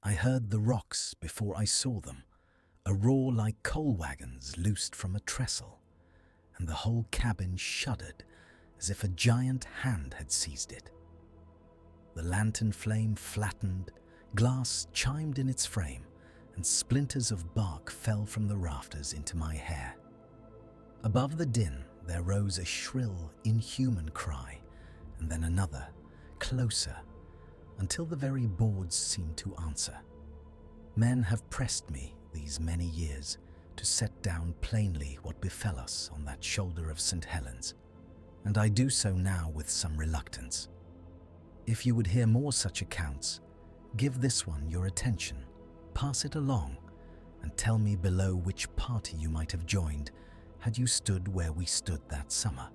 I heard the rocks before I saw them, a roar like coal wagons loosed from a trestle, and the whole cabin shuddered as if a giant hand had seized it. The lantern flame flattened, glass chimed in its frame, and splinters of bark fell from the rafters into my hair. Above the din, there rose a shrill, inhuman cry, and then another, closer, until the very boards seemed to answer. Men have pressed me these many years to set down plainly what befell us on that shoulder of St. Helens, and I do so now with some reluctance. If you would hear more such accounts, give this one your attention, pass it along, and tell me below which party you might have joined had you stood where we stood that summer.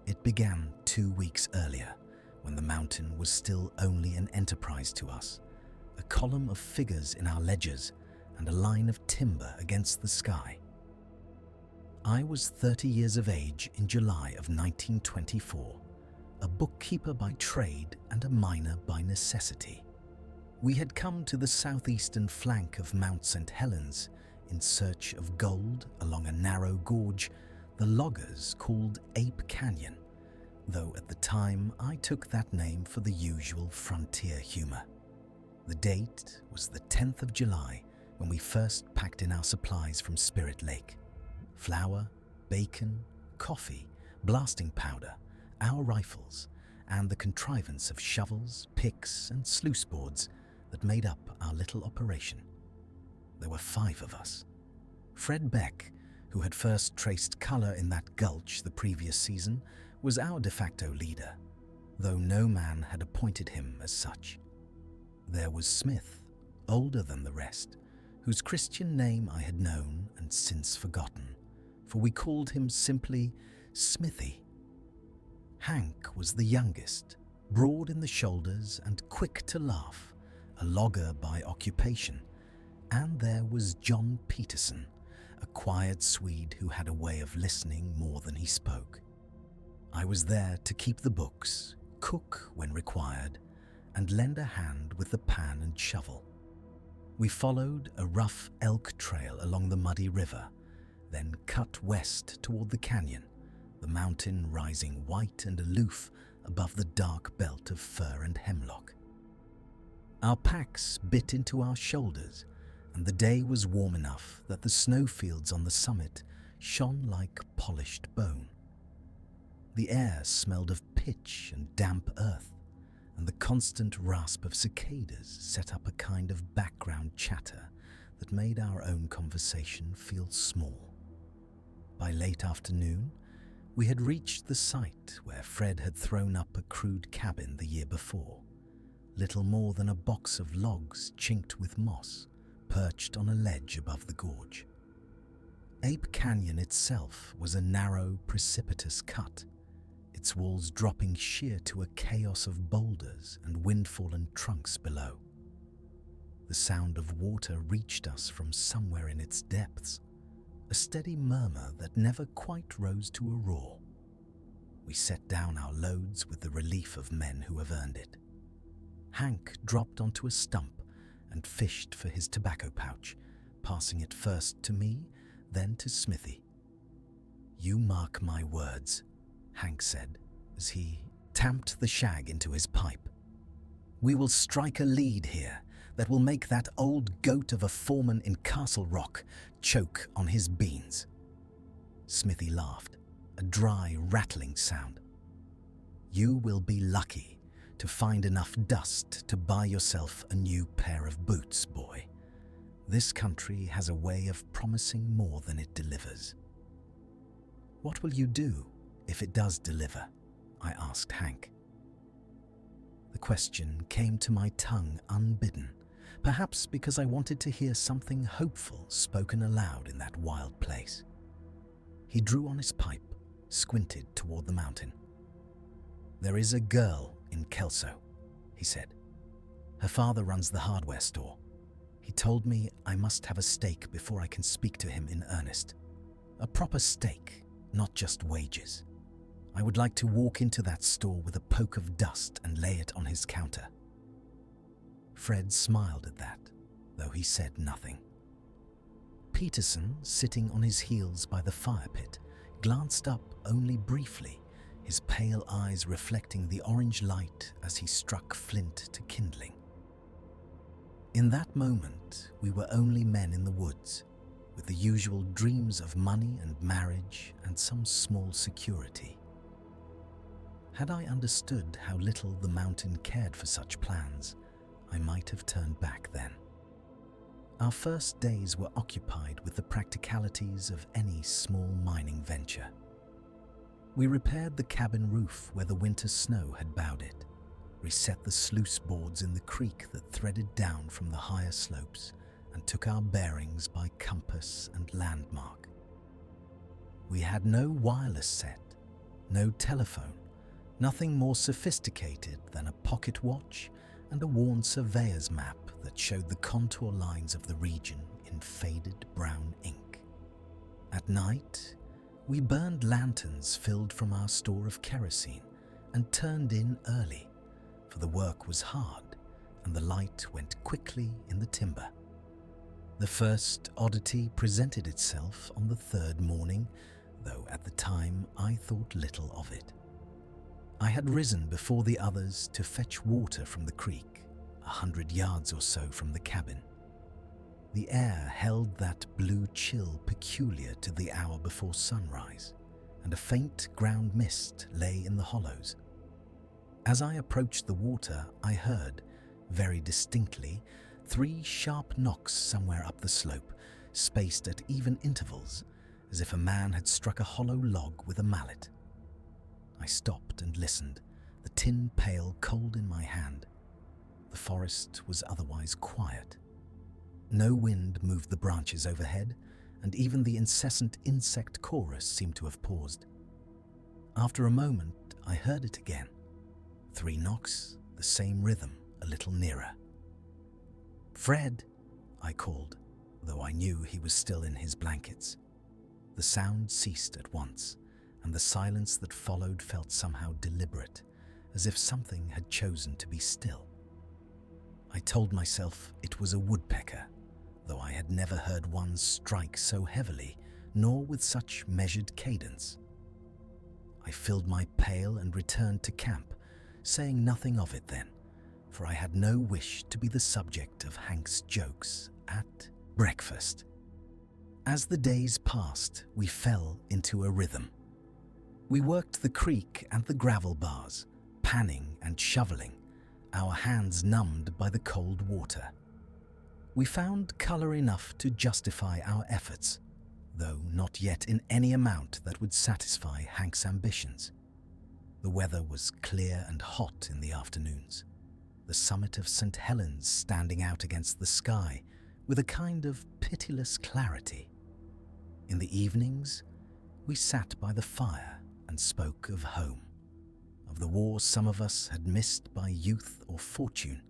It began 2 weeks earlier, when the mountain was still only an enterprise to us, a column of figures in our ledgers and a line of timber against the sky. I was 30 years of age in July of 1924, a bookkeeper by trade and a miner by necessity. We had come to the southeastern flank of Mount St. Helens in search of gold along a narrow gorge the loggers called Ape Canyon, though at the time I took that name for the usual frontier humor. The date was the 10th of July when we first packed in our supplies from Spirit Lake. Flour, bacon, coffee, blasting powder, our rifles, and the contrivance of shovels, picks, and sluice boards that made up our little operation. There were 5 of us. Fred Beck, who had first traced colour in that gulch the previous season, was our de facto leader, though no man had appointed him as such. There was Smith, older than the rest, whose Christian name I had known and since forgotten, for we called him simply Smithy. Hank was the youngest, broad in the shoulders and quick to laugh, a logger by occupation, and there was John Peterson, a quiet Swede who had a way of listening more than he spoke. I was there to keep the books, cook when required, and lend a hand with the pan and shovel. We followed a rough elk trail along the muddy river, then cut west toward the canyon, the mountain rising white and aloof above the dark belt of fir and hemlock. Our packs bit into our shoulders, and the day was warm enough that the snowfields on the summit shone like polished bone. The air smelled of pitch and damp earth, and the constant rasp of cicadas set up a kind of background chatter that made our own conversation feel small. By late afternoon, we had reached the site where Fred had thrown up a crude cabin the year before, little more than a box of logs chinked with moss, perched on a ledge above the gorge. Ape Canyon itself was a narrow, precipitous cut, its walls dropping sheer to a chaos of boulders and wind-fallen trunks below. The sound of water reached us from somewhere in its depths, a steady murmur that never quite rose to a roar. We set down our loads with the relief of men who have earned it. Hank dropped onto a stump and fished for his tobacco pouch, passing it first to me, then to Smithy. "You mark my words," Hank said, as he tamped the shag into his pipe. "We will strike a lead here that will make that old goat of a foreman in Castle Rock choke on his beans." Smithy laughed, a dry, rattling sound. "You will be lucky to find enough dust to buy yourself a new pair of boots, boy. This country has a way of promising more than it delivers." "What will you do if it does deliver?" I asked Hank. The question came to my tongue unbidden, perhaps because I wanted to hear something hopeful spoken aloud in that wild place. He drew on his pipe, squinted toward the mountain. "There is a girl in Kelso," he said. "Her father runs the hardware store. He told me I must have a stake before I can speak to him in earnest. A proper stake, not just wages. I would like to walk into that store with a poke of dust and lay it on his counter." Fred smiled at that, though he said nothing. Peterson, sitting on his heels by the fire pit, glanced up only briefly, his pale eyes reflecting the orange light as he struck flint to kindling. In that moment, we were only men in the woods, with the usual dreams of money and marriage and some small security. Had I understood how little the mountain cared for such plans, I might have turned back then. Our first days were occupied with the practicalities of any small mining venture. We repaired the cabin roof where the winter snow had bowed it, reset the sluice boards in the creek that threaded down from the higher slopes, and took our bearings by compass and landmark. We had no wireless set, no telephone, nothing more sophisticated than a pocket watch and a worn surveyor's map that showed the contour lines of the region in faded brown ink. At night, we burned lanterns filled from our store of kerosene and turned in early, for the work was hard and the light went quickly in the timber. The first oddity presented itself on the third morning, though at the time I thought little of it. I had risen before the others to fetch water from the creek, 100 yards or so from the cabin. The air held that blue chill peculiar to the hour before sunrise, and a faint ground mist lay in the hollows. As I approached the water, I heard, very distinctly, 3 sharp knocks somewhere up the slope, spaced at even intervals, as if a man had struck a hollow log with a mallet. I stopped and listened, the tin pail cold in my hand. The forest was otherwise quiet. No wind moved the branches overhead, and even the incessant insect chorus seemed to have paused. After a moment, I heard it again. 3 knocks, the same rhythm, a little nearer. "Fred," I called, though I knew he was still in his blankets. The sound ceased at once, and the silence that followed felt somehow deliberate, as if something had chosen to be still. I told myself it was a woodpecker, though I had never heard one strike so heavily, nor with such measured cadence. I filled my pail and returned to camp, saying nothing of it then, for I had no wish to be the subject of Hank's jokes at breakfast. As the days passed, we fell into a rhythm. We worked the creek and the gravel bars, panning and shoveling, our hands numbed by the cold water. We found colour enough to justify our efforts, though not yet in any amount that would satisfy Hank's ambitions. The weather was clear and hot in the afternoons, the summit of St. Helens standing out against the sky with a kind of pitiless clarity. In the evenings, we sat by the fire and spoke of home, of the war some of us had missed by youth or fortune,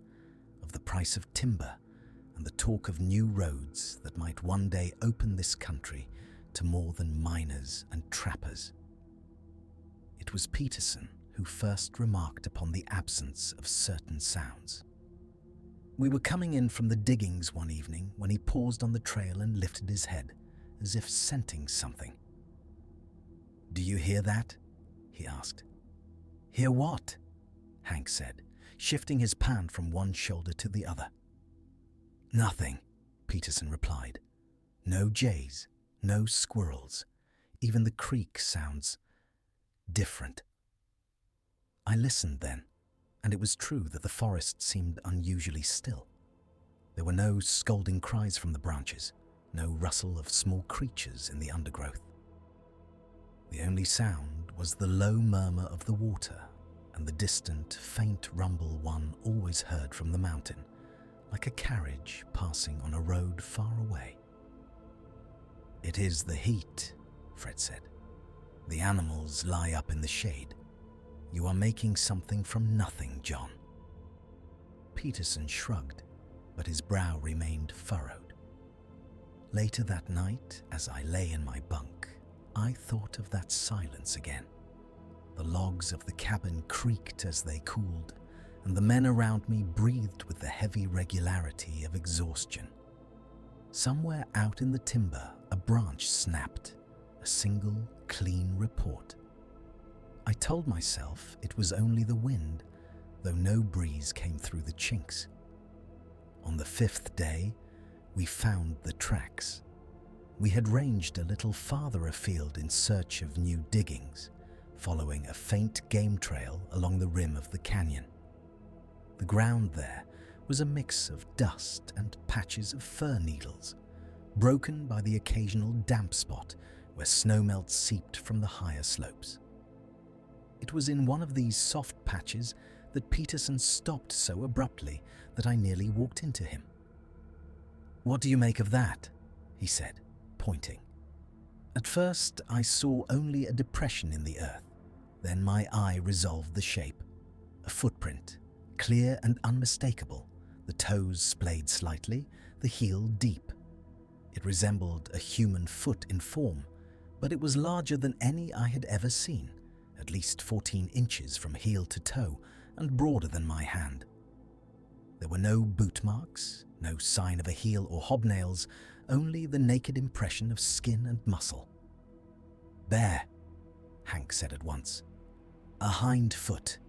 of the price of timber, and the talk of new roads that might one day open this country to more than miners and trappers. It was Peterson who first remarked upon the absence of certain sounds. We were coming in from the diggings one evening when he paused on the trail and lifted his head, as if scenting something. "Do you hear that?" he asked. "Hear what?" Hank said, shifting his pan from one shoulder to the other. "Nothing," Peterson replied. "No jays, no squirrels. Even the creek sounds different." I listened then, and it was true that the forest seemed unusually still. There were no scolding cries from the branches, no rustle of small creatures in the undergrowth. The only sound was the low murmur of the water and the distant, faint rumble one always heard from the mountain, like a carriage passing on a road far away. "It is the heat," Fred said. "The animals lie up in the shade. You are making something from nothing, John." Peterson shrugged, but his brow remained furrowed. Later that night, as I lay in my bunk, I thought of that silence again. The logs of the cabin creaked as they cooled, and the men around me breathed with the heavy regularity of exhaustion. Somewhere out in the timber, a branch snapped, a single, clean report. I told myself it was only the wind, though no breeze came through the chinks. On the 5th day, we found the tracks. We had ranged a little farther afield in search of new diggings, following a faint game trail along the rim of the canyon. The ground there was a mix of dust and patches of fir needles, broken by the occasional damp spot where snowmelt seeped from the higher slopes. It was in one of these soft patches that Peterson stopped so abruptly that I nearly walked into him. "What do you make of that?" he said, pointing. At first, I saw only a depression in the earth. Then my eye resolved the shape. A footprint, clear and unmistakable, the toes splayed slightly, the heel deep. It resembled a human foot in form, but it was larger than any I had ever seen, at least 14 inches from heel to toe, and broader than my hand. There were no boot marks, no sign of a heel or hobnails, only the naked impression of skin and muscle. "Bear," Hank said at once. "A hind foot.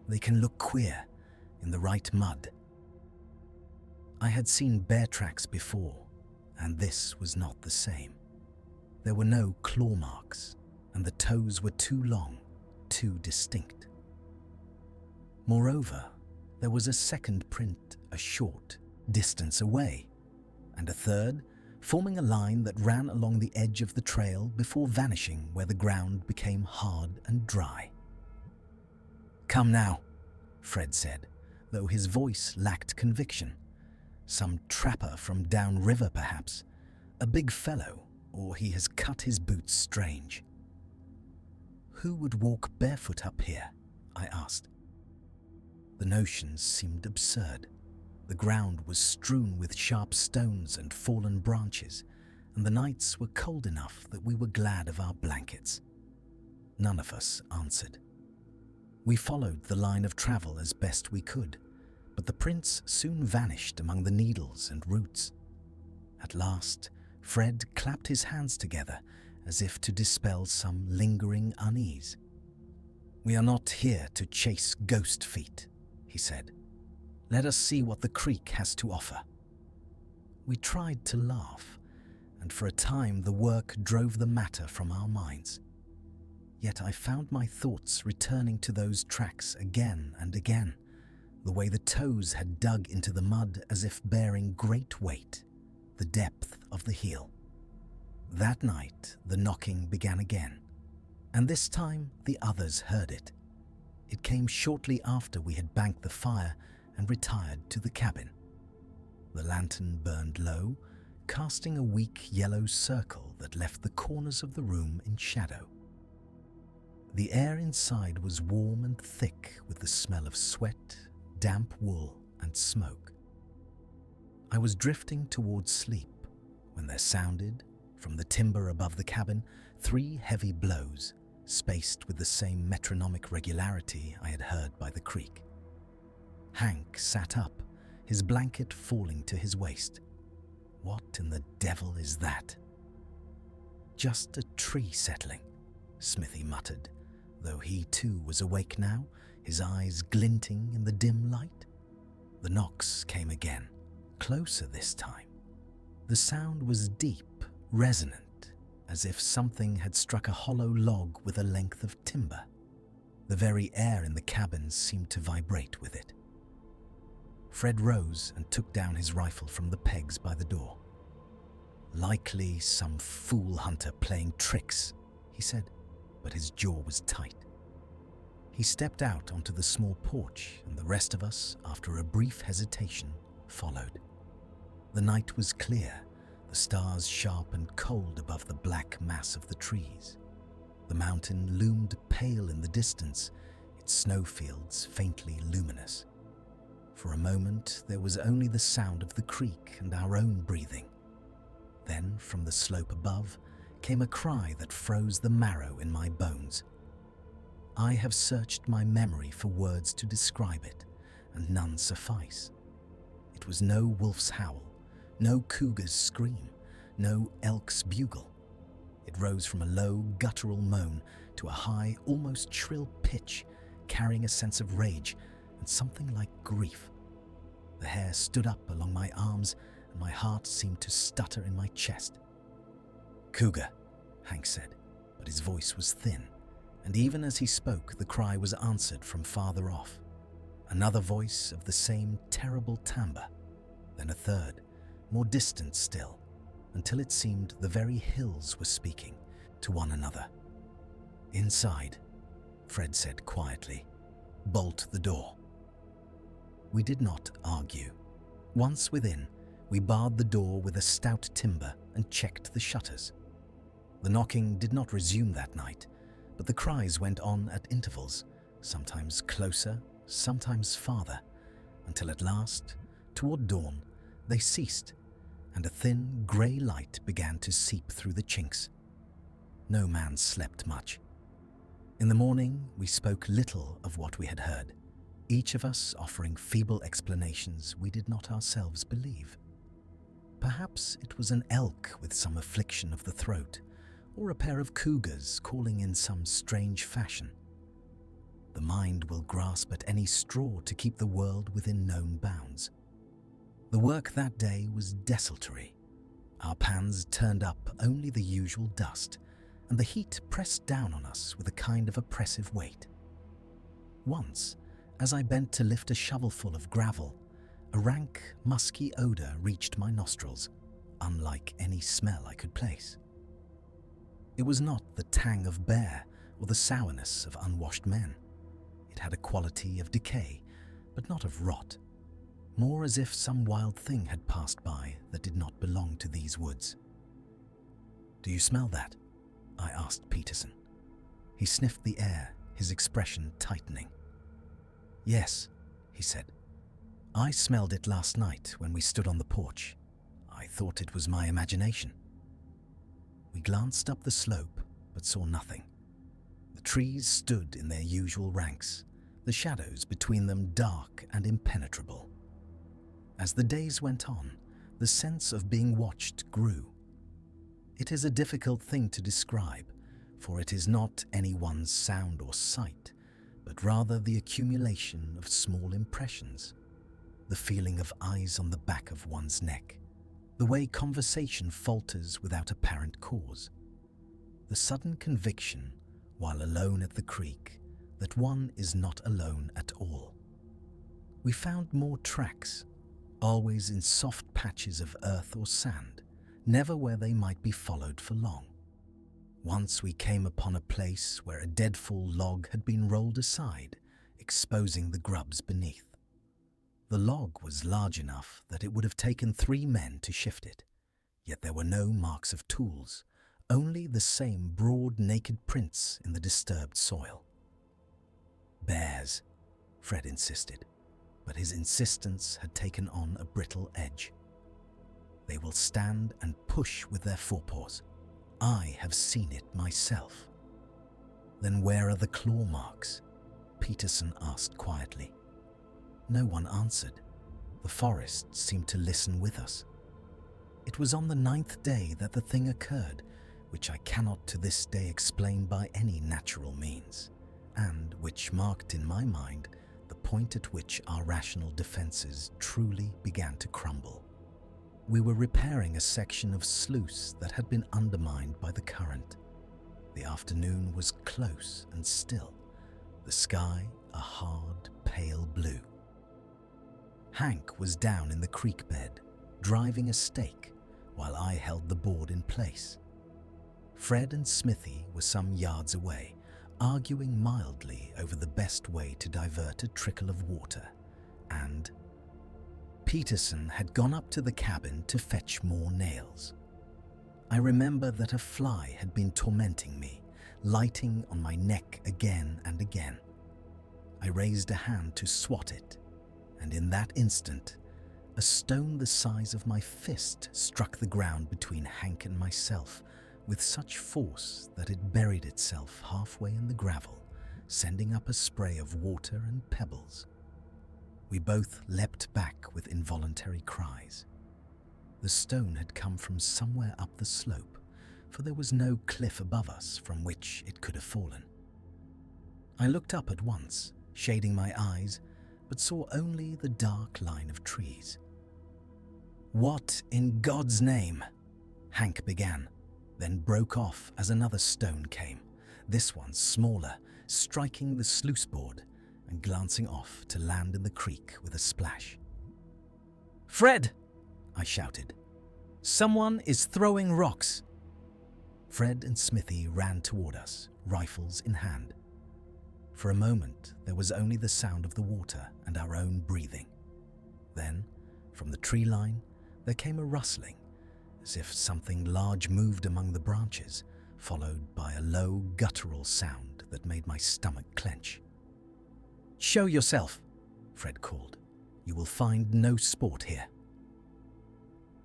They can look queer in the right mud." I had seen bear tracks before, and this was not the same. There were no claw marks, and the toes were too long, too distinct. Moreover, there was a second print a short distance away, and a third, forming a line that ran along the edge of the trail before vanishing where the ground became hard and dry. "Come now," Fred said, though his voice lacked conviction. "Some trapper from downriver, perhaps. A big fellow, or he has cut his boots strange." "Who would walk barefoot up here?" I asked. The notion seemed absurd. The ground was strewn with sharp stones and fallen branches, and the nights were cold enough that we were glad of our blankets. None of us answered. We followed the line of travel as best we could, but the prints soon vanished among the needles and roots. At last, Fred clapped his hands together as if to dispel some lingering unease. "We are not here to chase ghost feet," he said. "Let us see what the creek has to offer." We tried to laugh, and for a time the work drove the matter from our minds. Yet I found my thoughts returning to those tracks again and again, the way the toes had dug into the mud as if bearing great weight, the depth of the heel. That night the knocking began again, and this time the others heard it. It came shortly after we had banked the fire and retired to the cabin. The lantern burned low, casting a weak yellow circle that left the corners of the room in shadow. The air inside was warm and thick with the smell of sweat, damp wool, and smoke. I was drifting towards sleep when there sounded, from the timber above the cabin, 3 heavy blows, spaced with the same metronomic regularity I had heard by the creek. Hank sat up, his blanket falling to his waist. "What in the devil is that?" "Just a tree settling," Smithy muttered, though he too was awake now, his eyes glinting in the dim light. The knocks came again, closer this time. The sound was deep, resonant, as if something had struck a hollow log with a length of timber. The very air in the cabin seemed to vibrate with it. Fred rose and took down his rifle from the pegs by the door. "Likely some fool hunter playing tricks," he said, but his jaw was tight. He stepped out onto the small porch, and the rest of us, after a brief hesitation, followed. The night was clear, the stars sharp and cold above the black mass of the trees. The mountain loomed pale in the distance, its snowfields faintly luminous. For a moment, there was only the sound of the creek and our own breathing. Then, from the slope above, came a cry that froze the marrow in my bones. I have searched my memory for words to describe it, and none suffice. It was no wolf's howl, No cougar's scream, no elk's bugle. It rose from a low, guttural moan to a high, almost shrill pitch, carrying a sense of rage and something like grief. The hair stood up along my arms and my heart seemed to stutter in my chest. "Cougar," Hank said, but his voice was thin, and even as he spoke, the cry was answered from farther off. Another voice of the same terrible timbre, then a third, more distant still, until it seemed the very hills were speaking to one another. "Inside," Fred said quietly. "Bolt the door." We did not argue. Once within, we barred the door with a stout timber and checked the shutters. The knocking did not resume that night, but the cries went on at intervals, sometimes closer, sometimes farther, until at last, toward dawn, they ceased, and a thin grey light began to seep through the chinks. No man slept much. In the morning, we spoke little of what we had heard, each of us offering feeble explanations we did not ourselves believe. Perhaps it was an elk with some affliction of the throat, or a pair of cougars calling in some strange fashion. The mind will grasp at any straw to keep the world within known bounds. The work that day was desultory. Our pans turned up only the usual dust, and the heat pressed down on us with a kind of oppressive weight. Once, as I bent to lift a shovelful of gravel, a rank, musky odour reached my nostrils, unlike any smell I could place. It was not the tang of bear or the sourness of unwashed men. It had a quality of decay, but not of rot, more as if some wild thing had passed by that did not belong to these woods. "Do you smell that?" I asked Peterson. He sniffed the air, his expression tightening. "Yes," he said. "I smelled it last night when we stood on the porch. I thought it was my imagination." We glanced up the slope, but saw nothing. The trees stood in their usual ranks, the shadows between them dark and impenetrable. As the days went on, the sense of being watched grew. It is a difficult thing to describe, for it is not any one sound or sight, but rather the accumulation of small impressions. The feeling of eyes on the back of one's neck, the way conversation falters without apparent cause, the sudden conviction, while alone at the creek, that one is not alone at all. We found more tracks, always in soft patches of earth or sand, never where they might be followed for long. Once we came upon a place where a deadfall log had been rolled aside, exposing the grubs beneath. The log was large enough that it would have taken 3 men to shift it, yet there were no marks of tools, only the same broad, naked prints in the disturbed soil. "Bears," Fred insisted, but his insistence had taken on a brittle edge. "They will stand and push with their forepaws. I have seen it myself." "Then where are the claw marks?" Peterson asked quietly. No one answered. The forest seemed to listen with us. It was on the 9th day that the thing occurred, which I cannot to this day explain by any natural means, and which marked in my mind the point at which our rational defenses truly began to crumble. We were repairing a section of sluice that had been undermined by the current. The afternoon was close and still, the sky a hard, pale blue. Hank was down in the creek bed, driving a stake, while I held the board in place. Fred and Smithy were some yards away, arguing mildly over the best way to divert a trickle of water, and Peterson had gone up to the cabin to fetch more nails. I remember that a fly had been tormenting me, lighting on my neck again and again. I raised a hand to swat it, and in that instant, a stone the size of my fist struck the ground between Hank and myself with such force that it buried itself halfway in the gravel, sending up a spray of water and pebbles. We both leapt back with involuntary cries. The stone had come from somewhere up the slope, for there was no cliff above us from which it could have fallen. I looked up at once, shading my eyes, but saw only the dark line of trees. "What in God's name?" Hank began, then broke off as another stone came, this one smaller, striking the sluice board and glancing off to land in the creek with a splash. "Fred!" I shouted. "Someone is throwing rocks!" Fred and Smithy ran toward us, rifles in hand. For a moment, there was only the sound of the water and our own breathing. Then, from the tree line, there came a rustling, as if something large moved among the branches, followed by a low, guttural sound that made my stomach clench. "Show yourself," Fred called. "You will find no sport here."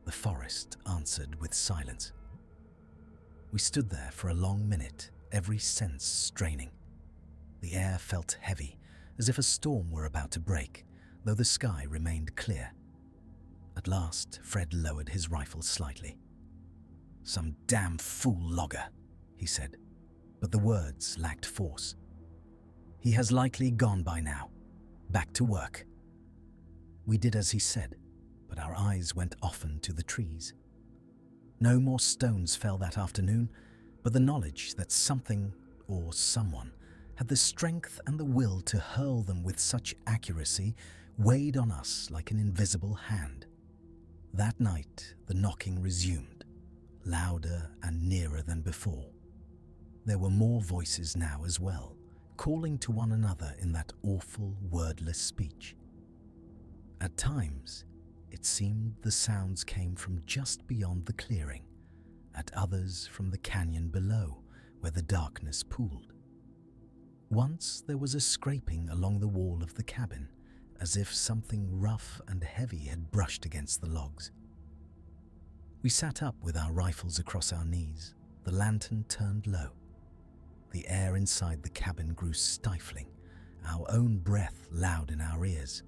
The forest answered with silence. We stood there for a long minute, every sense straining. The air felt heavy, as if a storm were about to break, though the sky remained clear. At last, Fred lowered his rifle slightly. "Some damn fool logger," he said, but the words lacked force. "He has likely gone by now. Back to work." We did as he said, but our eyes went often to the trees. No more stones fell that afternoon, but the knowledge that something or someone had the strength and the will to hurl them with such accuracy weighed on us like an invisible hand. That night, the knocking resumed, louder and nearer than before. There were more voices now as well, calling to one another in that awful, wordless speech. At times, it seemed the sounds came from just beyond the clearing, at others from the canyon below, where the darkness pooled. Once there was a scraping along the wall of the cabin, as if something rough and heavy had brushed against the logs. We sat up with our rifles across our knees, the lantern turned low. The air inside the cabin grew stifling, our own breath loud in our ears.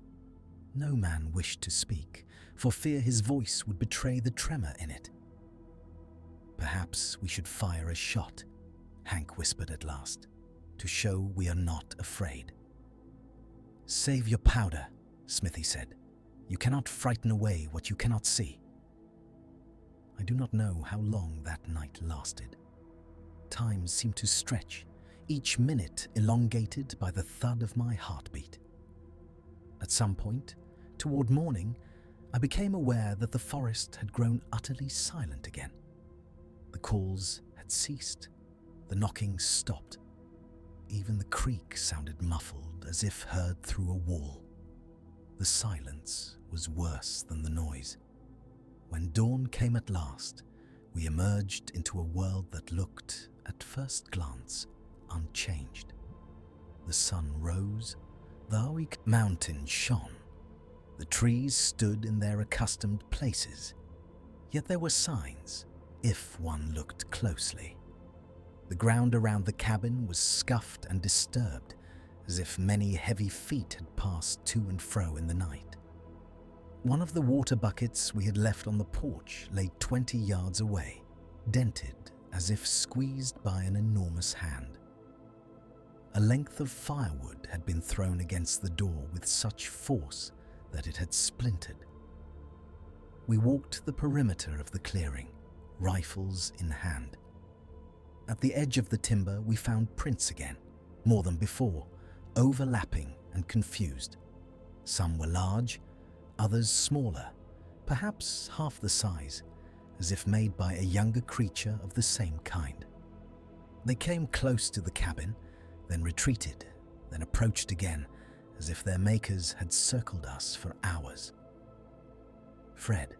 No man wished to speak, for fear his voice would betray the tremor in it. "Perhaps we should fire a shot," Hank whispered at last, "to show we are not afraid." "Save your powder," Smithy said. "You cannot frighten away what you cannot see." I do not know how long that night lasted. Time seemed to stretch, each minute elongated by the thud of my heartbeat. At some point, toward morning, I became aware that the forest had grown utterly silent again. The calls had ceased, the knocking stopped. Even the creek sounded muffled, as if heard through a wall. The silence was worse than the noise. When dawn came at last, we emerged into a world that looked, at first glance, unchanged. The sun rose, the Ape mountain shone. The trees stood in their accustomed places, yet there were signs, if one looked closely. The ground around the cabin was scuffed and disturbed, as if many heavy feet had passed to and fro in the night. One of the water buckets we had left on the porch lay 20 yards away, dented as if squeezed by an enormous hand. A length of firewood had been thrown against the door with such force that it had splintered. We walked the perimeter of the clearing, rifles in hand. At the edge of the timber we found prints again, more than before, overlapping and confused. Some were large, others smaller, perhaps half the size, as if made by a younger creature of the same kind. They came close to the cabin, then retreated, then approached again, as if their makers had circled us for hours. "Fred,"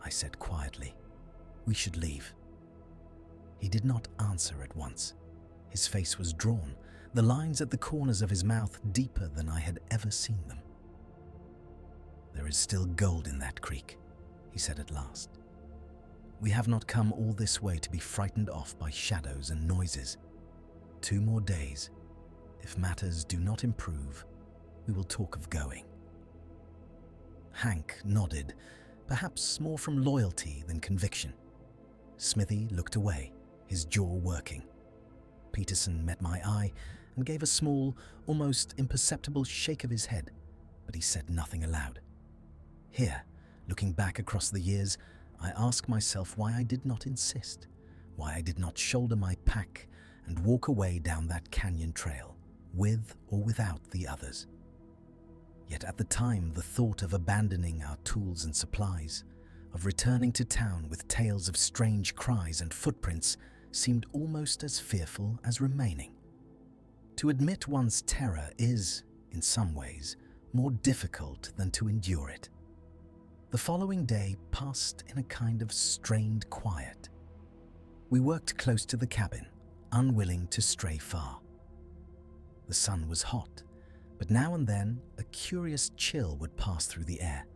I said quietly, "we should leave." He did not answer at once. His face was drawn, the lines at the corners of his mouth deeper than I had ever seen them. "There is still gold in that creek," he said at last. "We have not come all this way to be frightened off by shadows and noises. 2 more days. If matters do not improve, we will talk of going." Hank nodded, perhaps more from loyalty than conviction. Smithy looked away, his jaw working. Peterson met my eye and gave a small, almost imperceptible shake of his head, but he said nothing aloud. Here, looking back across the years, I ask myself why I did not insist, why I did not shoulder my pack and walk away down that canyon trail, with or without the others. Yet at the time, the thought of abandoning our tools and supplies, of returning to town with tales of strange cries and footprints, seemed almost as fearful as remaining. To admit one's terror is, in some ways, more difficult than to endure it. The following day passed in a kind of strained quiet. We worked close to the cabin, unwilling to stray far. The sun was hot, but now and then a curious chill would pass through the air,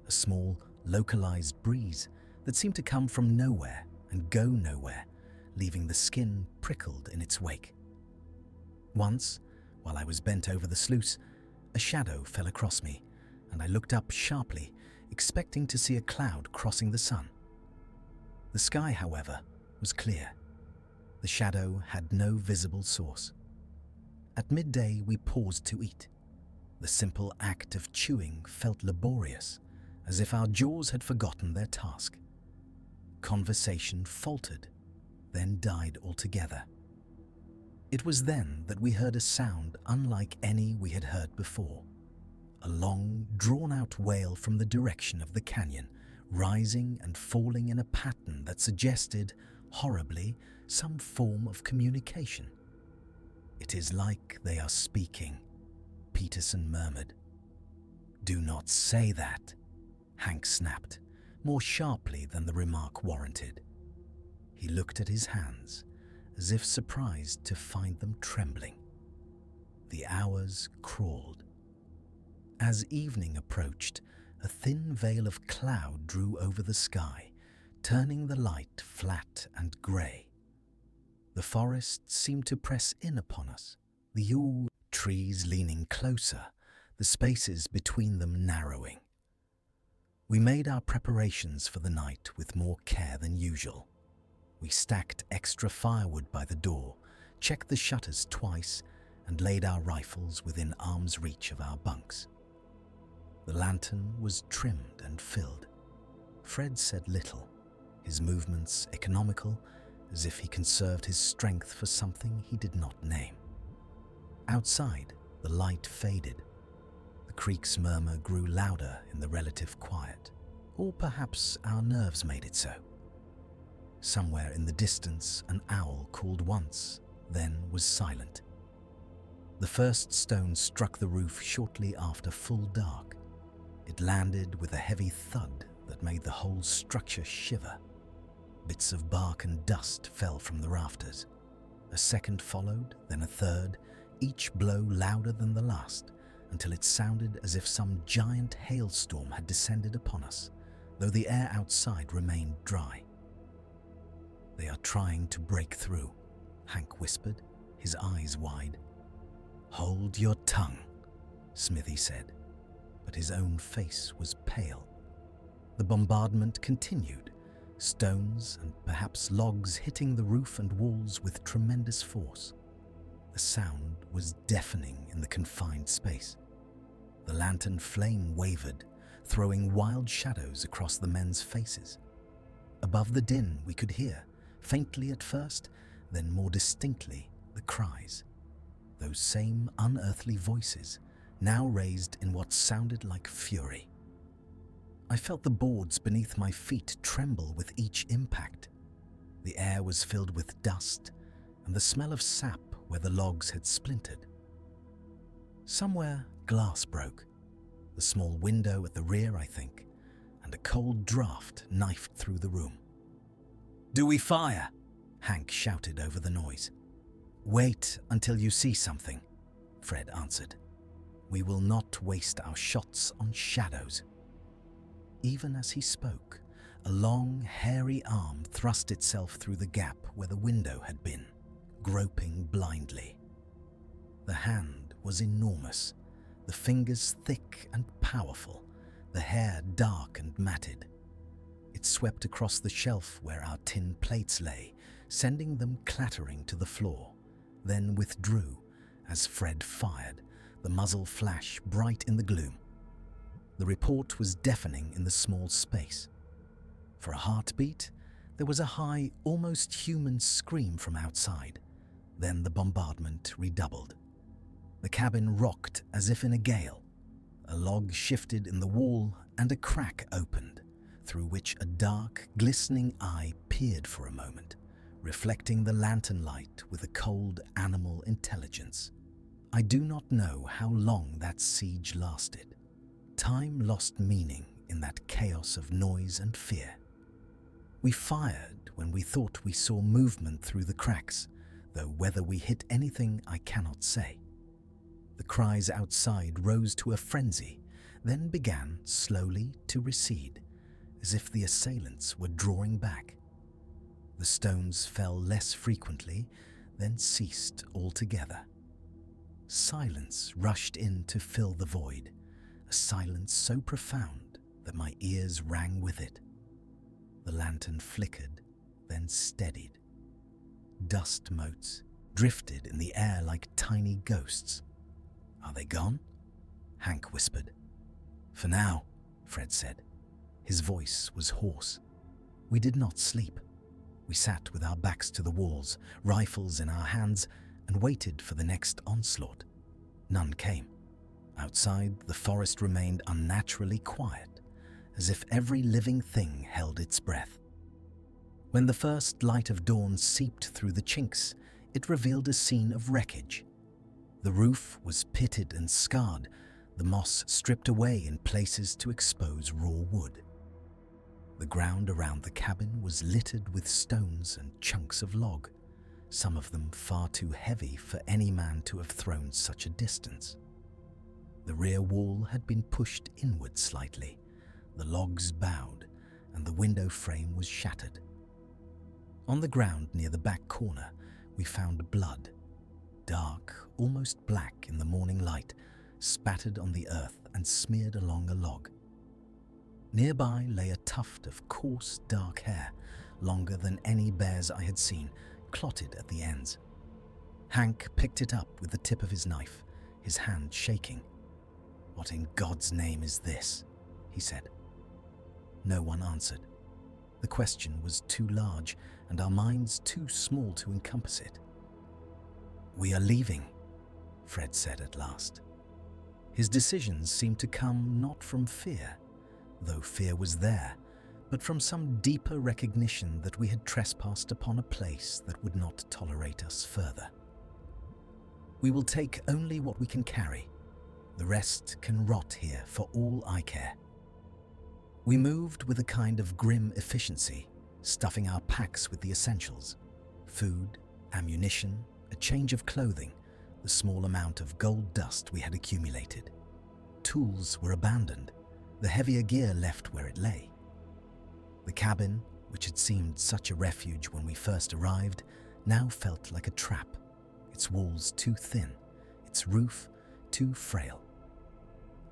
a small, localized breeze that seemed to come from nowhere and go nowhere, leaving the skin prickled in its wake. Once, while I was bent over the sluice, a shadow fell across me, and I looked up sharply, expecting to see a cloud crossing the sun. The sky, however, was clear. The shadow had no visible source. At midday, we paused to eat. The simple act of chewing felt laborious, as if our jaws had forgotten their task. Conversation faltered, then died altogether. It was then that we heard a sound unlike any we had heard before. A long, drawn-out wail from the direction of the canyon, rising and falling in a pattern that suggested, horribly, some form of communication. "It is like they are speaking," Peterson murmured. "Do not say that," Hank snapped, more sharply than the remark warranted. He looked at his hands, as if surprised to find them trembling. The hours crawled. As evening approached, a thin veil of cloud drew over the sky, turning the light flat and grey. The forest seemed to press in upon us, the yew trees leaning closer, the spaces between them narrowing. We made our preparations for the night with more care than usual. We stacked extra firewood by the door, checked the shutters twice, and laid our rifles within arm's reach of our bunks. The lantern was trimmed and filled. Fred said little, his movements economical, as if he conserved his strength for something he did not name. Outside, the light faded. The creek's murmur grew louder in the relative quiet, or perhaps our nerves made it so. Somewhere in the distance, an owl called once, then was silent. The first stone struck the roof shortly after full dark. It landed with a heavy thud that made the whole structure shiver. Bits of bark and dust fell from the rafters. A second followed, then a third, each blow louder than the last, until it sounded as if some giant hailstorm had descended upon us, though the air outside remained dry. "They are trying to break through," Hank whispered, his eyes wide. "Hold your tongue," Smithy said, but his own face was pale. The bombardment continued, stones and perhaps logs hitting the roof and walls with tremendous force. The sound was deafening in the confined space. The lantern flame wavered, throwing wild shadows across the men's faces. Above the din we could hear, faintly at first, then more distinctly, the cries. Those same unearthly voices, now raised in what sounded like fury. I felt the boards beneath my feet tremble with each impact. The air was filled with dust and the smell of sap where the logs had splintered. Somewhere, glass broke. The small window at the rear, I think, and a cold draft knifed through the room. "Do we fire?" Hank shouted over the noise. "Wait until you see something," Fred answered. "We will not waste our shots on shadows." Even as he spoke, a long, hairy arm thrust itself through the gap where the window had been, groping blindly. The hand was enormous, the fingers thick and powerful, the hair dark and matted. It swept across the shelf where our tin plates lay, sending them clattering to the floor, then withdrew as Fred fired, the muzzle flash bright in the gloom. The report was deafening in the small space. For a heartbeat, there was a high, almost human scream from outside. Then the bombardment redoubled. The cabin rocked as if in a gale. A log shifted in the wall and a crack opened, through which a dark, glistening eye peered for a moment, reflecting the lantern light with a cold animal intelligence. I do not know how long that siege lasted. Time lost meaning in that chaos of noise and fear. We fired when we thought we saw movement through the cracks, though whether we hit anything I cannot say. The cries outside rose to a frenzy, then began slowly to recede, as if the assailants were drawing back. The stones fell less frequently, then ceased altogether. Silence rushed in to fill the void, a silence so profound that my ears rang with it. The lantern flickered, then steadied. Dust motes drifted in the air like tiny ghosts. "Are they gone?" Hank whispered. "For now," Fred said. His voice was hoarse. We did not sleep. We sat with our backs to the walls, rifles in our hands, and waited for the next onslaught. None came. Outside, the forest remained unnaturally quiet, as if every living thing held its breath. When the first light of dawn seeped through the chinks, it revealed a scene of wreckage. The roof was pitted and scarred, the moss stripped away in places to expose raw wood. The ground around the cabin was littered with stones and chunks of log, some of them far too heavy for any man to have thrown such a distance. The rear wall had been pushed inward slightly, the logs bowed, and the window frame was shattered. On the ground near the back corner, we found blood, dark, almost black in the morning light, spattered on the earth and smeared along a log. Nearby lay a tuft of coarse, dark hair, longer than any bear's I had seen, clotted at the ends. Hank picked it up with the tip of his knife, his hand shaking. "What in God's name is this?" he said. No one answered. The question was too large, and our minds too small to encompass it. "We are leaving," Fred said at last. His decisions seemed to come not from fear, though fear was there, but from some deeper recognition that we had trespassed upon a place that would not tolerate us further. "We will take only what we can carry. The rest can rot here for all I care." We moved with a kind of grim efficiency, stuffing our packs with the essentials: food, ammunition, a change of clothing, the small amount of gold dust we had accumulated. Tools were abandoned, the heavier gear left where it lay. The cabin, which had seemed such a refuge when we first arrived, now felt like a trap, its walls too thin, its roof too frail.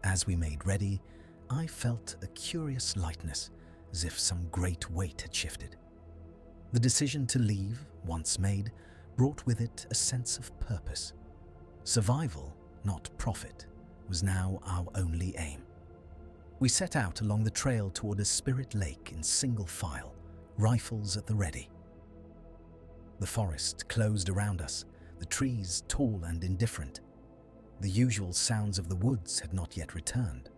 As we made ready, I felt a curious lightness, as if some great weight had shifted. The decision to leave, once made, brought with it a sense of purpose. Survival, not profit, was now our only aim. We set out along the trail toward a spirit lake in single file, rifles at the ready. The forest closed around us, the trees tall and indifferent. The usual sounds of the woods had not yet returned.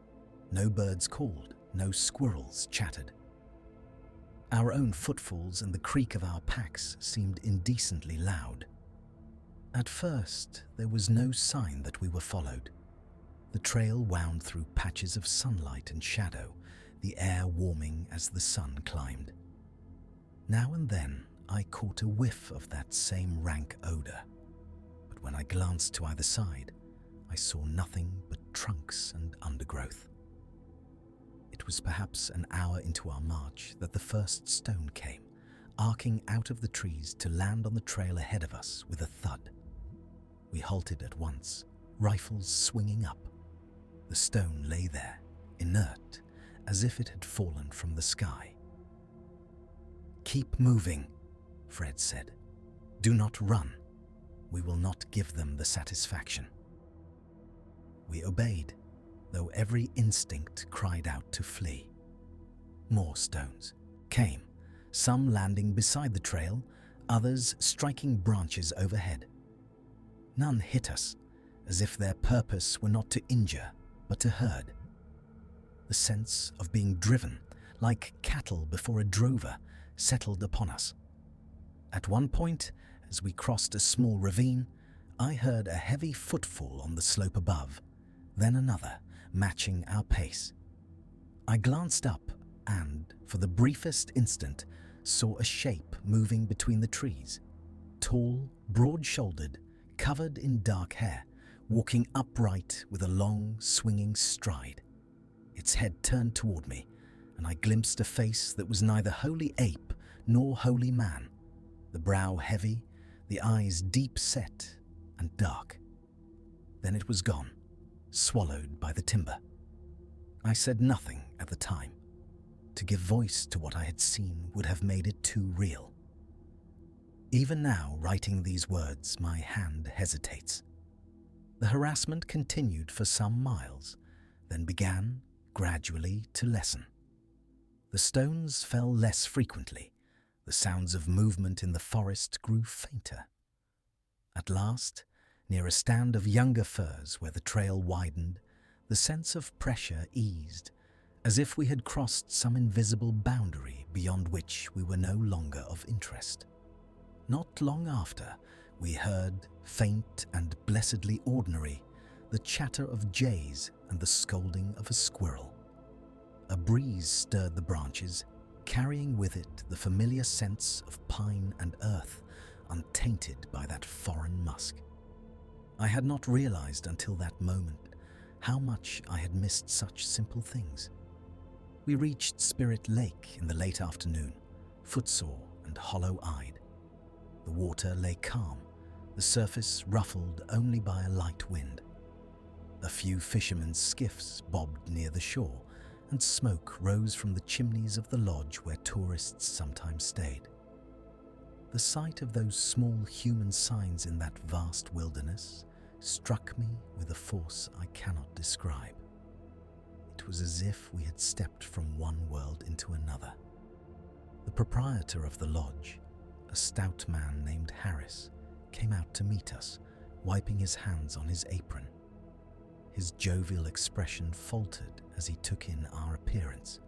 No birds called, no squirrels chattered. Our own footfalls and the creak of our packs seemed indecently loud. At first, there was no sign that we were followed. The trail wound through patches of sunlight and shadow, the air warming as the sun climbed. Now and then, I caught a whiff of that same rank odor, but when I glanced to either side, I saw nothing but trunks and undergrowth. It was perhaps an hour into our march that the first stone came, arcing out of the trees to land on the trail ahead of us with a thud. We halted at once, rifles swinging up. The stone lay there, inert, as if it had fallen from the sky. "Keep moving," Fred said. "Do not run. We will not give them the satisfaction." We obeyed, though every instinct cried out to flee. More stones came, some landing beside the trail, others striking branches overhead. None hit us, as if their purpose were not to injure, but to herd. The sense of being driven, like cattle before a drover, settled upon us. At one point, as we crossed a small ravine, I heard a heavy footfall on the slope above, then another, matching our pace. I glanced up and, for the briefest instant, saw a shape moving between the trees. Tall, broad-shouldered, covered in dark hair, walking upright with a long, swinging stride. Its head turned toward me, and I glimpsed a face that was neither wholly ape nor wholly man, the brow heavy, the eyes deep-set and dark. Then it was gone, swallowed by the timber. I said nothing at the time. To give voice to what I had seen would have made it too real. Even now, writing these words, my hand hesitates. The harassment continued for some miles, then began, gradually, to lessen. The stones fell less frequently. The sounds of movement in the forest grew fainter. At last, near a stand of younger firs where the trail widened, the sense of pressure eased, as if we had crossed some invisible boundary beyond which we were no longer of interest. Not long after, we heard, faint and blessedly ordinary, the chatter of jays and the scolding of a squirrel. A breeze stirred the branches, carrying with it the familiar sense of pine and earth, untainted by that foreign musk. I had not realized until that moment how much I had missed such simple things. We reached Spirit Lake in the late afternoon, footsore and hollow-eyed. The water lay calm, the surface ruffled only by a light wind. A few fishermen's skiffs bobbed near the shore, and smoke rose from the chimneys of the lodge where tourists sometimes stayed. The sight of those small human signs in that vast wilderness struck me with a force I cannot describe. It was as if we had stepped from one world into another. The proprietor of the lodge, a stout man named Harris, came out to meet us, wiping his hands on his apron. His jovial expression faltered as he took in our appearance.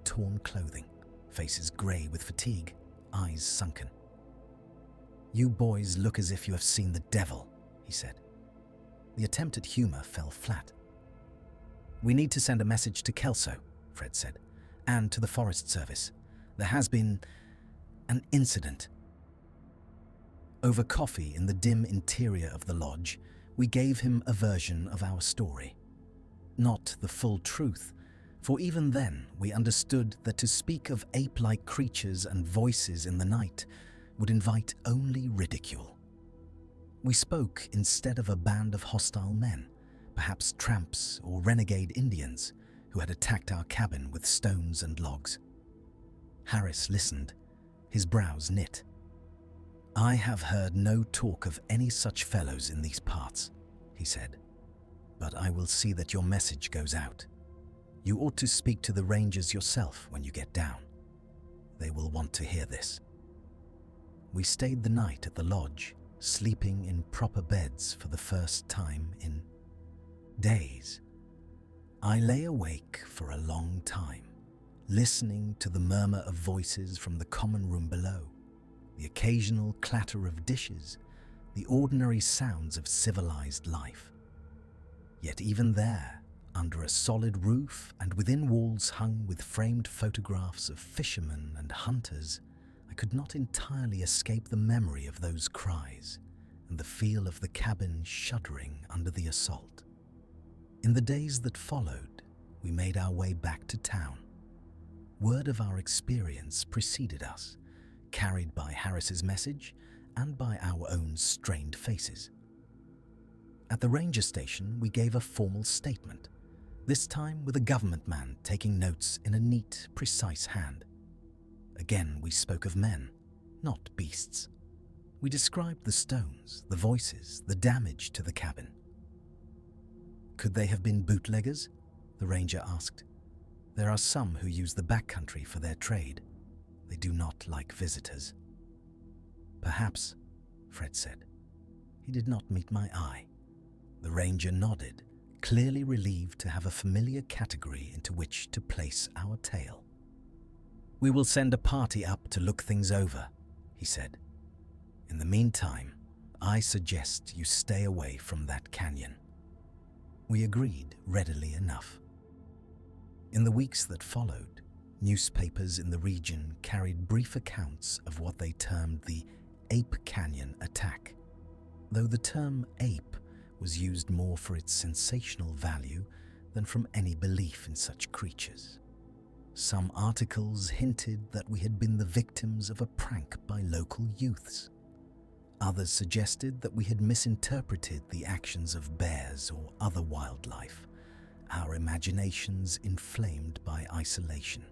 Torn clothing, faces grey with fatigue, eyes sunken. "You boys look as if you have seen the devil," he said. The attempt at humour fell flat. "We need to send a message to Kelso," Fred said, "and to the Forest Service. There has been an incident." Over coffee in the dim interior of the lodge, we gave him a version of our story. Not the full truth, for even then we understood that to speak of ape-like creatures and voices in the night would invite only ridicule. We spoke instead of a band of hostile men, perhaps tramps or renegade Indians, who had attacked our cabin with stones and logs. Harris listened, his brows knit. "I have heard no talk of any such fellows in these parts," he said, "but I will see that your message goes out. You ought to speak to the rangers yourself when you get down. They will want to hear this." We stayed the night at the lodge, sleeping in proper beds for the first time in days. I lay awake for a long time, listening to the murmur of voices from the common room below, the occasional clatter of dishes, the ordinary sounds of civilized life. Yet even there, under a solid roof and within walls hung with framed photographs of fishermen and hunters, I could not entirely escape the memory of those cries and the feel of the cabin shuddering under the assault. In the days that followed, we made our way back to town. Word of our experience preceded us, carried by Harris's message and by our own strained faces. At the ranger station, we gave a formal statement, this time with a government man taking notes in a neat, precise hand. Again, we spoke of men, not beasts. We described the stones, the voices, the damage to the cabin. Could they have been bootleggers? The ranger asked. There are some who use the backcountry for their trade. They do not like visitors. Perhaps, Fred said. He did not meet my eye. The ranger nodded, clearly relieved to have a familiar category into which to place our tale. We will send a party up to look things over, he said. In the meantime, I suggest you stay away from that canyon. We agreed readily enough. In the weeks that followed, newspapers in the region carried brief accounts of what they termed the Ape Canyon attack, though the term ape was used more for its sensational value than from any belief in such creatures. Some articles hinted that we had been the victims of a prank by local youths. Others suggested that we had misinterpreted the actions of bears or other wildlife, our imaginations inflamed by isolation.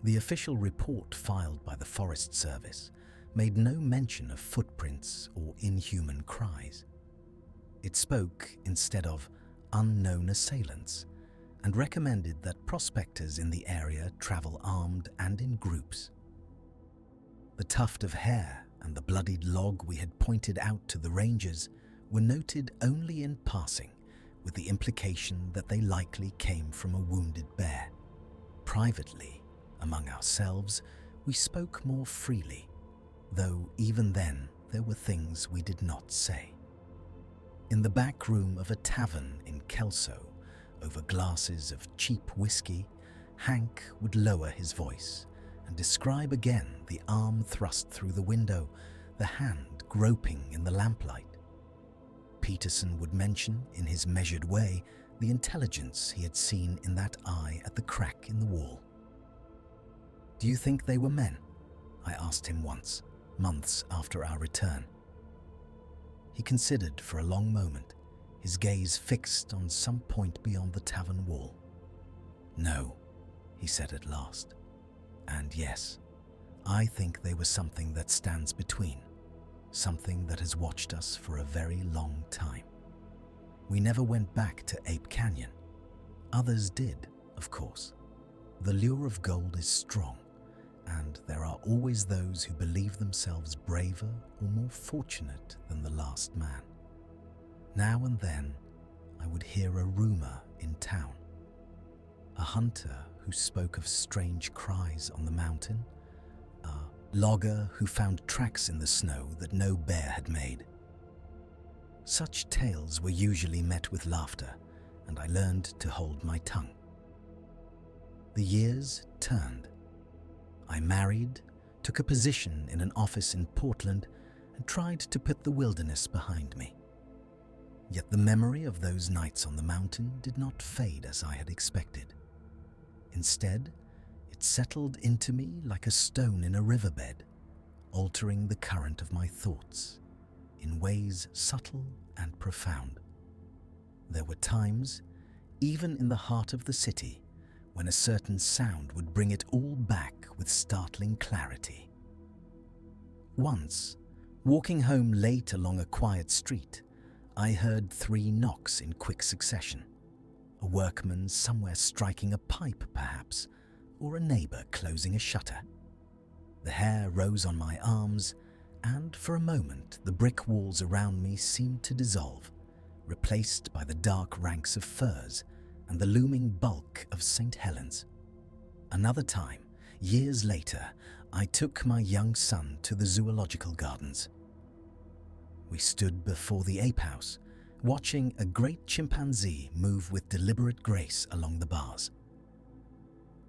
The official report filed by the Forest Service made no mention of footprints or inhuman cries. It spoke instead of unknown assailants and recommended that prospectors in the area travel armed and in groups. The tuft of hair and the bloodied log we had pointed out to the rangers were noted only in passing, with the implication that they likely came from a wounded bear. Privately, among ourselves, we spoke more freely, though even then there were things we did not say. In the back room of a tavern in Kelso, over glasses of cheap whiskey, Hank would lower his voice and describe again the arm thrust through the window, the hand groping in the lamplight. Peterson would mention, in his measured way, the intelligence he had seen in that eye at the crack in the wall. "Do you think they were men?" I asked him once, months after our return. He considered for a long moment, his gaze fixed on some point beyond the tavern wall. "No," he said at last. "And yes, I think they were something that stands between, something that has watched us for a very long time. We never went back to Ape Canyon. Others did, of course. The lure of gold is strong, and there are always those who believe themselves braver or more fortunate than the last man. Now and then, I would hear a rumor in town. A hunter who spoke of strange cries on the mountain, a logger who found tracks in the snow that no bear had made. Such tales were usually met with laughter, and I learned to hold my tongue. The years turned. I married, took a position in an office in Portland, and tried to put the wilderness behind me. Yet the memory of those nights on the mountain did not fade as I had expected. Instead, it settled into me like a stone in a riverbed, altering the current of my thoughts in ways subtle and profound. There were times, even in the heart of the city, when a certain sound would bring it all back with startling clarity. Once, walking home late along a quiet street, I heard 3 knocks in quick succession. A workman somewhere striking a pipe, perhaps, or a neighbor closing a shutter. The hair rose on my arms, and for a moment the brick walls around me seemed to dissolve, replaced by the dark ranks of firs and the looming bulk of St. Helens. Another time, years later, I took my young son to the zoological gardens. We stood before the ape house, watching a great chimpanzee move with deliberate grace along the bars.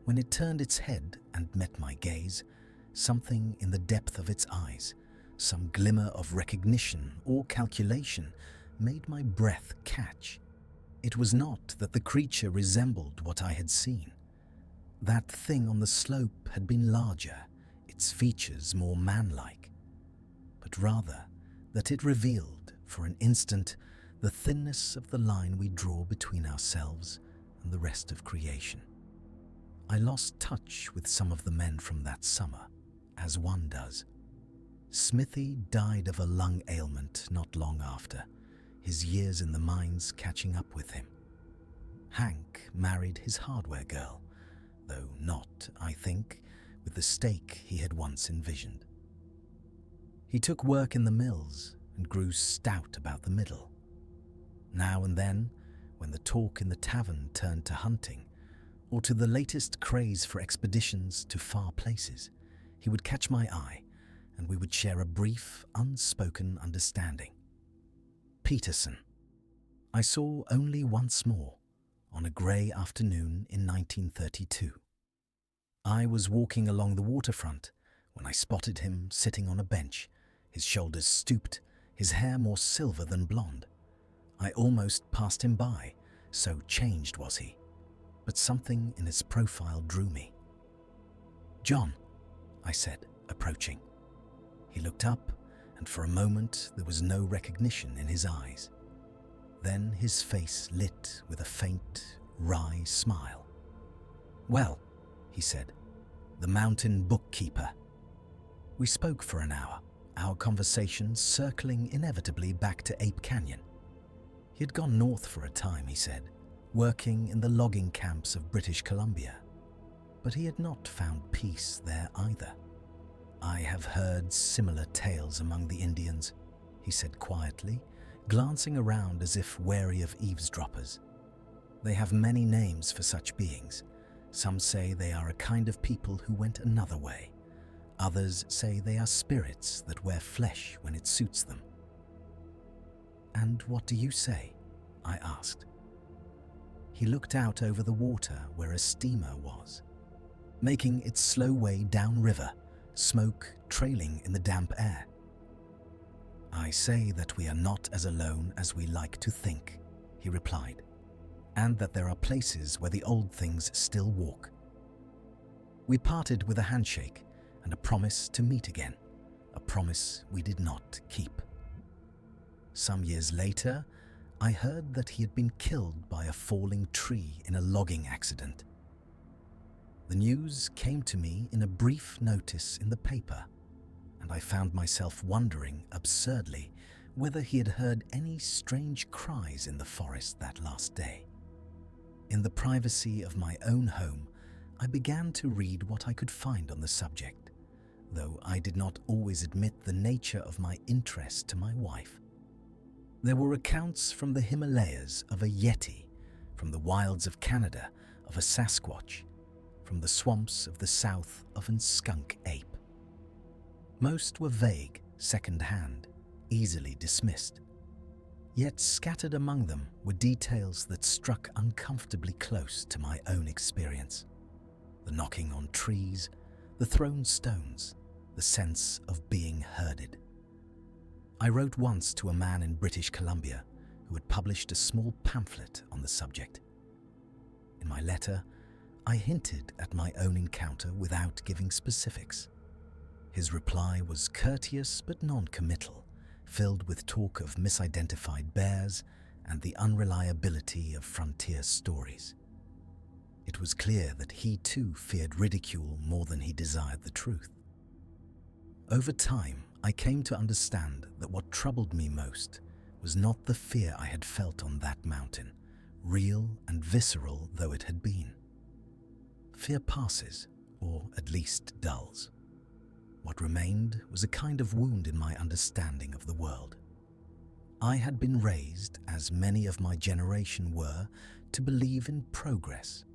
When it turned its head and met my gaze, something in the depth of its eyes, some glimmer of recognition or calculation, made my breath catch. It was not that the creature resembled what I had seen. That thing on the slope had been larger, its features more man-like, but rather that it revealed, for an instant, the thinness of the line we draw between ourselves and the rest of creation. I lost touch with some of the men from that summer, as one does. Smithy died of a lung ailment not long after, his years in the mines catching up with him. Hank married his hardware girl, though not, I think, with the stake he had once envisioned. He took work in the mills and grew stout about the middle. Now and then, when the talk in the tavern turned to hunting, or to the latest craze for expeditions to far places, he would catch my eye, and we would share a brief, unspoken understanding. Peterson, I saw only once more, on a grey afternoon in 1932. I was walking along the waterfront when I spotted him sitting on a bench, his shoulders stooped, his hair more silver than blonde. I almost passed him by, so changed was he, but something in his profile drew me. "John," I said, approaching. He looked up, and for a moment there was no recognition in his eyes. Then his face lit with a faint, wry smile. "Well," he said, "the mountain bookkeeper." We spoke for an hour, our conversation circling inevitably back to Ape Canyon. He had gone north for a time, he said, working in the logging camps of British Columbia. But he had not found peace there either. "I have heard similar tales among the Indians," he said quietly, glancing around as if wary of eavesdroppers. "They have many names for such beings. Some say they are a kind of people who went another way. Others say they are spirits that wear flesh when it suits them." "And what do you say?" I asked. He looked out over the water where a steamer was, making its slow way downriver, smoke trailing in the damp air. "I say that we are not as alone as we like to think," he replied, "and that there are places where the old things still walk." We parted with a handshake and a promise to meet again, a promise we did not keep. Some years later, I heard that he had been killed by a falling tree in a logging accident. The news came to me in a brief notice in the paper, and I found myself wondering absurdly whether he had heard any strange cries in the forest that last day. In the privacy of my own home, I began to read what I could find on the subject, though I did not always admit the nature of my interest to my wife. There were accounts from the Himalayas of a yeti, from the wilds of Canada of a Sasquatch, from the swamps of the south of an skunk ape. Most were vague, second-hand, easily dismissed. Yet scattered among them were details that struck uncomfortably close to my own experience. The knocking on trees, the thrown stones, the sense of being herded. I wrote once to a man in British Columbia who had published a small pamphlet on the subject. In my letter, I hinted at my own encounter without giving specifics. His reply was courteous but non-committal, filled with talk of misidentified bears and the unreliability of frontier stories. It was clear that he too feared ridicule more than he desired the truth. Over time, I came to understand that what troubled me most was not the fear I had felt on that mountain, real and visceral though it had been. Fear passes, or at least dulls. What remained was a kind of wound in my understanding of the world. I had been raised, as many of my generation were, to believe in progress,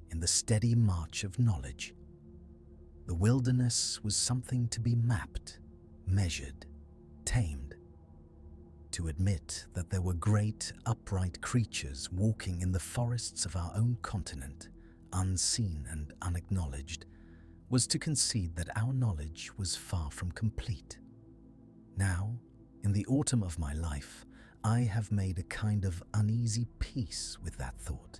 in the steady march of knowledge. The wilderness was something to be mapped, measured, tamed. To admit that there were great, upright creatures walking in the forests of our own continent, unseen and unacknowledged, was to concede that our knowledge was far from complete. Now, in the autumn of my life, I have made a kind of uneasy peace with that thought.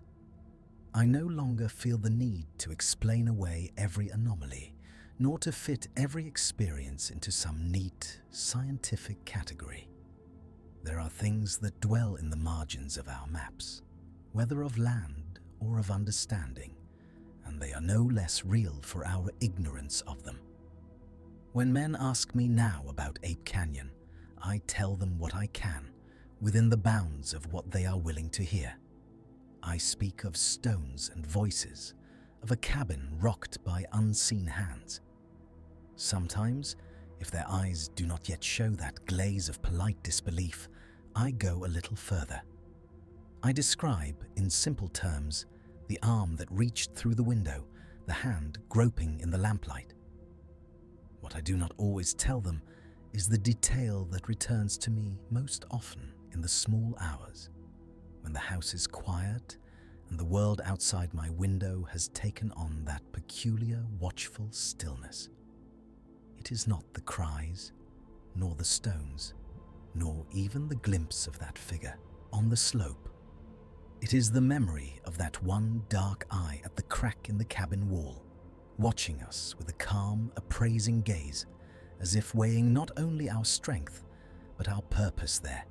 I no longer feel the need to explain away every anomaly, nor to fit every experience into some neat, scientific category. There are things that dwell in the margins of our maps, whether of land or of understanding, and they are no less real for our ignorance of them. When men ask me now about Ape Canyon, I tell them what I can, within the bounds of what they are willing to hear. I speak of stones and voices, of a cabin rocked by unseen hands. Sometimes, if their eyes do not yet show that glaze of polite disbelief, I go a little further. I describe, in simple terms, the arm that reached through the window, the hand groping in the lamplight. What I do not always tell them is the detail that returns to me most often in the small hours, when the house is quiet and the world outside my window has taken on that peculiar watchful stillness. It is not the cries, nor the stones, nor even the glimpse of that figure on the slope. It is the memory of that one dark eye at the crack in the cabin wall, watching us with a calm, appraising gaze, as if weighing not only our strength, but our purpose there.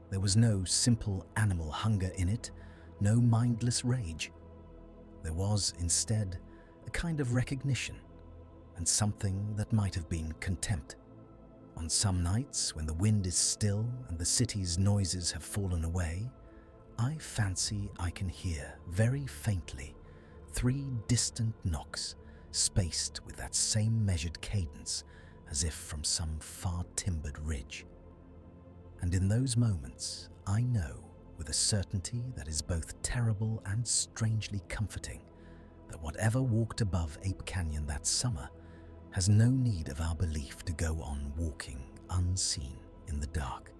There was no simple animal hunger in it, no mindless rage. There was, instead, a kind of recognition, and something that might have been contempt. On some nights, when the wind is still and the city's noises have fallen away, I fancy I can hear, very faintly, 3 distant knocks, spaced with that same measured cadence, as if from some far-timbered ridge. And in those moments, I know, with a certainty that is both terrible and strangely comforting, that whatever walked above Ape Canyon that summer has no need of our belief to go on walking unseen in the dark.